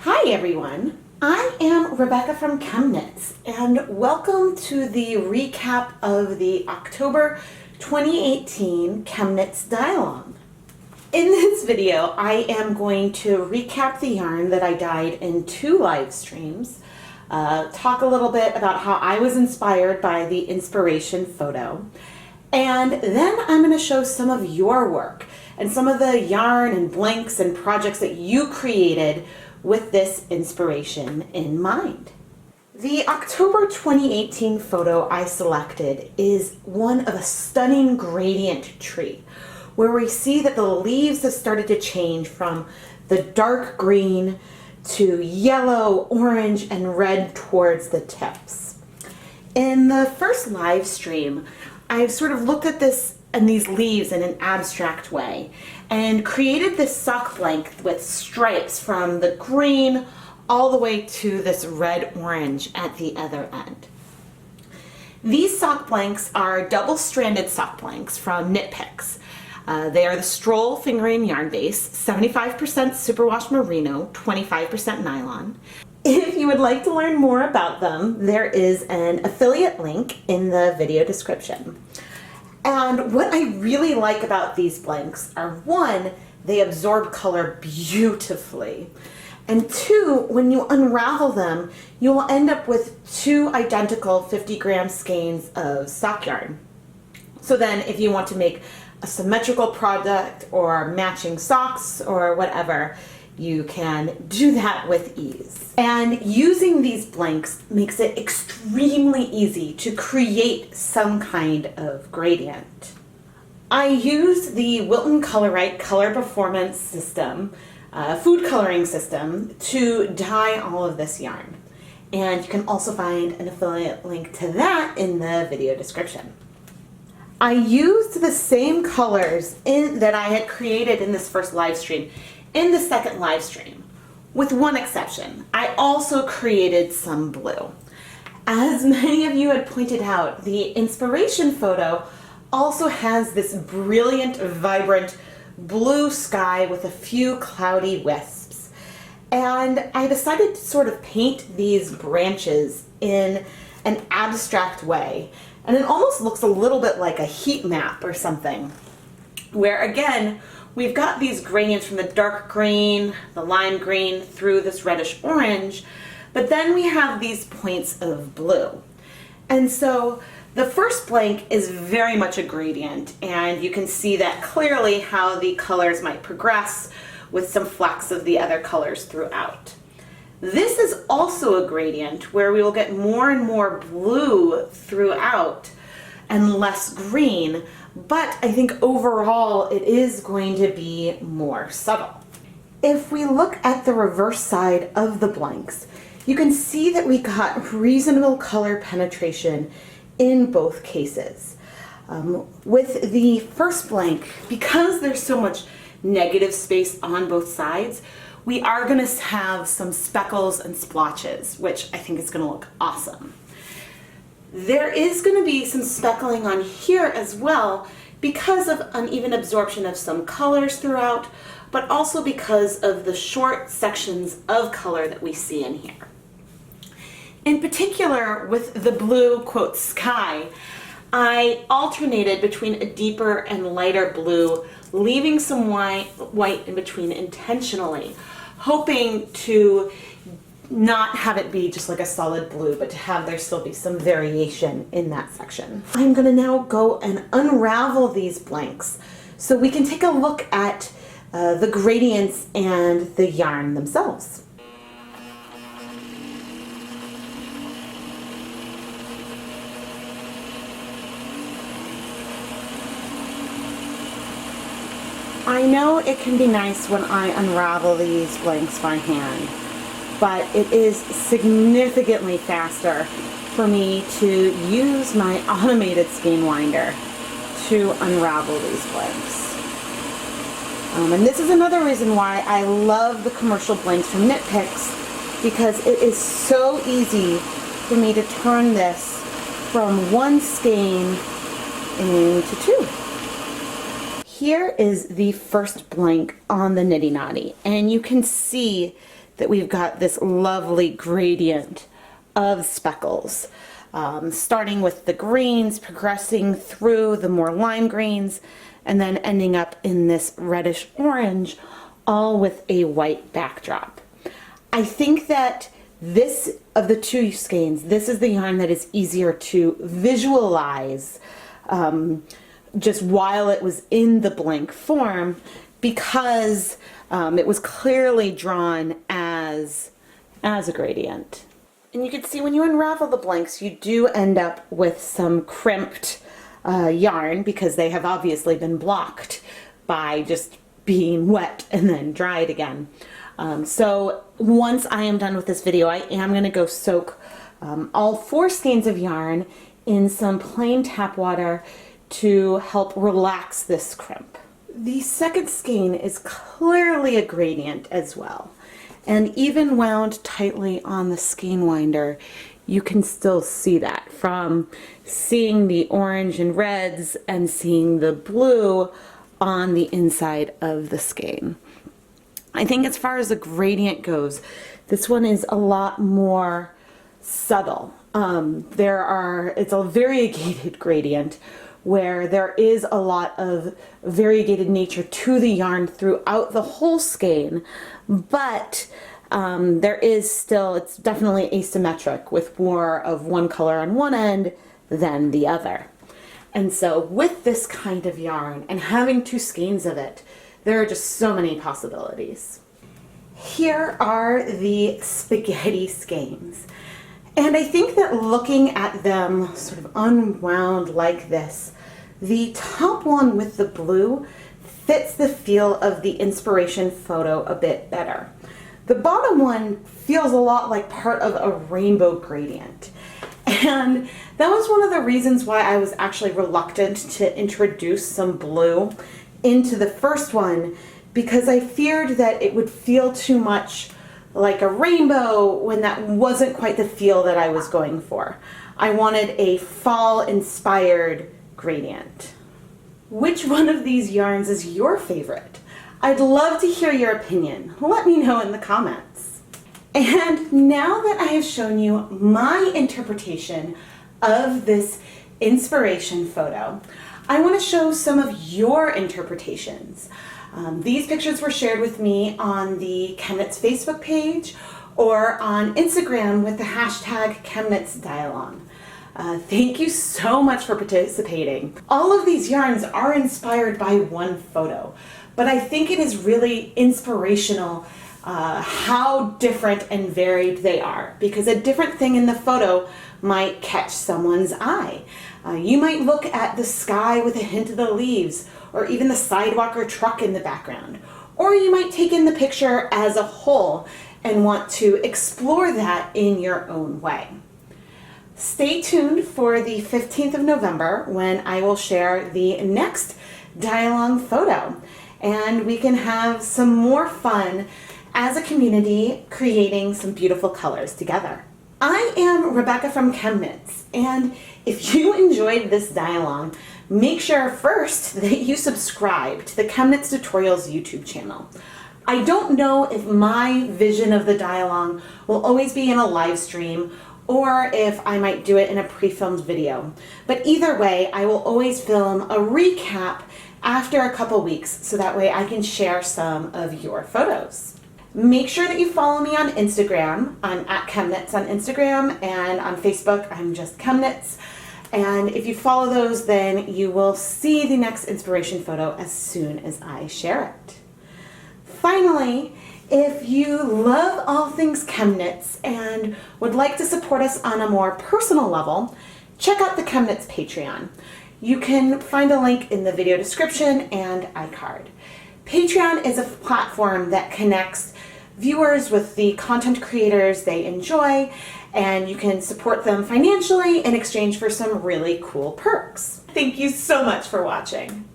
Hi everyone, I am Rebecca from ChemKnits and welcome to the recap of the October 2018 ChemKnits Dialogue. In this video, I am going to recap the yarn that I dyed in 2 live streams, talk a little bit about how I was inspired by the inspiration photo, and then I'm going to show some of your work and some of the yarn and blanks and projects that you created with this inspiration in mind. The October 2018 photo I selected is one of a stunning gradient tree where we see that the leaves have started to change from the dark green to yellow, orange, and red towards the tips. In the first live stream, I've sort of looked at this and these leaves in an abstract way and created this sock blank with stripes from the green all the way to this red-orange at the other end. These sock blanks are double-stranded sock blanks from Knit Picks. They are the Stroll fingering yarn base, 75% superwash merino, 25% nylon. If you would like to learn more about them, there is an affiliate link in the video description. And what I really like about these blanks are, 1, they absorb color beautifully. And 2, when you unravel them, you will end up with 2 identical 50-gram skeins of sock yarn. So then if you want to make a symmetrical product or matching socks or whatever, you can do that with ease. And using these blanks makes it extremely easy to create some kind of gradient. I used the Wilton Colorite Color Performance System, food coloring system, to dye all of this yarn. And you can also find an affiliate link to that in the video description. I used the same colors that I had created in this first live stream in the second live stream, with one exception. I also created some blue. As many of you had pointed out, the inspiration photo also has this brilliant, vibrant blue sky with a few cloudy wisps. And I decided to sort of paint these branches in an abstract way. And it almost looks a little bit like a heat map or something, where again, we've got these gradients from the dark green, the lime green, through this reddish orange, but then we have these points of blue. And so the first blank is very much a gradient, and you can see that clearly how the colors might progress with some flecks of the other colors throughout. This is also a gradient where we will get more and more blue throughout and less green, but I think overall it is going to be more subtle. If we look at the reverse side of the blanks, you can see that we got reasonable color penetration in both cases. With the first blank, because there's so much negative space on both sides, we are going to have some speckles and splotches, which I think is going to look awesome. There is going to be some speckling on here as well because of uneven absorption of some colors throughout, but also because of the short sections of color that we see in here. In particular, with the blue, quote, sky, I alternated between a deeper and lighter blue, leaving some white in between intentionally, hoping to not have it be just like a solid blue, but to have there still be some variation in that section. I'm going to now go and unravel these blanks so we can take a look at the gradients and the yarn themselves. I know it can be nice when I unravel these blanks by hand, but it is significantly faster for me to use my automated skein winder to unravel these blanks. And this is another reason why I love the commercial blanks from Knit Picks, because it is so easy for me to turn this from one skein into 2. Here is the first blank on the Nitty Knotty, and you can see that we've got this lovely gradient of speckles, starting with the greens, progressing through the more lime greens, and then ending up in this reddish orange, all with a white backdrop. I think that this, of the two skeins, this is the yarn that is easier to visualize just while it was in the blank form, because it was clearly drawn as a gradient. And you can see when you unravel the blanks, you do end up with some crimped yarn, because they have obviously been blocked by just being wet and then dried again. So once I am done with this video, I am going to go soak all 4 skeins of yarn in some plain tap water to help relax this crimp. The second skein is clearly a gradient as well, and even wound tightly on the skein winder, you can still see that from seeing the orange and reds and seeing the blue on the inside of the skein. I think as far as the gradient goes, this one is a lot more subtle. It's a variegated gradient where there is a lot of variegated nature to the yarn throughout the whole skein, but there is still, it's definitely asymmetric with more of one color on one end than the other. And so with this kind of yarn and having 2 skeins of it, there are just so many possibilities. Here are the spaghetti skeins. And I think that looking at them sort of unwound like this, the top one with the blue fits the feel of the inspiration photo a bit better. The bottom one feels a lot like part of a rainbow gradient. And that was one of the reasons why I was actually reluctant to introduce some blue into the first one, because I feared that it would feel too much like a rainbow when that wasn't quite the feel that I was going for. I wanted a fall-inspired gradient. Which one of these yarns is your favorite? I'd love to hear your opinion. Let me know in the comments. And now that I have shown you my interpretation of this inspiration photo, I want to show some of your interpretations. These pictures were shared with me on the ChemKnits Facebook page or on Instagram with the hashtag ChemKnitsDialog. Thank you so much for participating. All of these yarns are inspired by one photo, but I think it is really inspirational how different and varied they are, because a different thing in the photo might catch someone's eye. You might look at the sky with a hint of the leaves, or even the sidewalk or truck in the background. Or you might take in the picture as a whole and want to explore that in your own way. Stay tuned for the 15th of November when I will share the next Dialog photo, and we can have some more fun as a community creating some beautiful colors together. I am Rebecca from ChemKnits, and if you enjoyed this Dialog, make sure first that you subscribe to the ChemKnits Tutorials YouTube channel. I don't know if my vision of the Dialog will always be in a live stream or if I might do it in a pre-filmed video. But either way, I will always film a recap after a couple weeks so that way I can share some of your photos. Make sure that you follow me on Instagram. I'm at ChemKnits on Instagram, and on Facebook I'm just ChemKnits. And if you follow those, then you will see the next inspiration photo as soon as I share it. Finally, if you love all things ChemKnits and would like to support us on a more personal level, check out the ChemKnits Patreon. You can find a link in the video description and iCard. Patreon is a platform that connects viewers with the content creators they enjoy, and you can support them financially in exchange for some really cool perks. Thank you so much for watching.